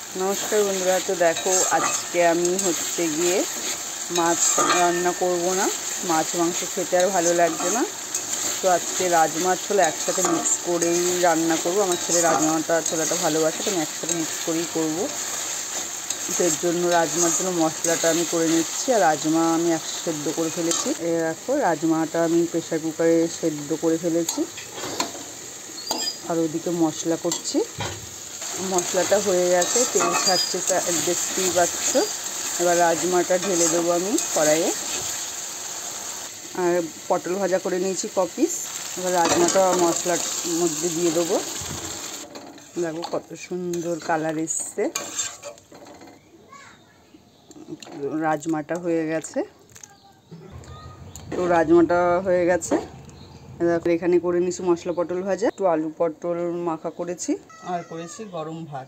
नमस्कार बंधुरा। तो देखो आज के आमी होच्छे गिये माछ रान्ना करबो ना, माछ मांस खेते आर भालो लागछे ना, तो आज के राजमा छोला एकसाथे मिक्स करेई रान्ना करबो। आमार छेले राजमाटा छोलाटा भालोबाशे, तो आमी एकसाथे मिक्स करेई करबो। तो एर जोन्नो राजमार जोन्नो मशलाटा आमी करे निচ্ছি। আর राजमा आमी एक सेদ্ধ करे फेलेছি। এই দেখো রাজমাটা আমি প্রেসার কুকারে সেদ্ধ করে ফেলেছি, আর ওদিকে মশলা করছি। মশলাটা হয়ে গেছে, তেল ছাড়ছে দেখতেই পাচ্ছ। এবার রাজমাটা ঢেলে দেবো আমি কড়াইয়ে। আর পটল ভাজা করে নিয়েছি কপিস। এবার রাজমাটা মশলার মধ্যে দিয়ে দেবো। দেখো কত সুন্দর কালার এসছে। রাজমাটা হয়ে গেছে, তো রাজমাটা হয়ে গেছে। এখানে করে নিয়েছি মশলা পটল ভাজা, একটু আলু পটল মাখা করেছি, আর করেছি গরম ভাত।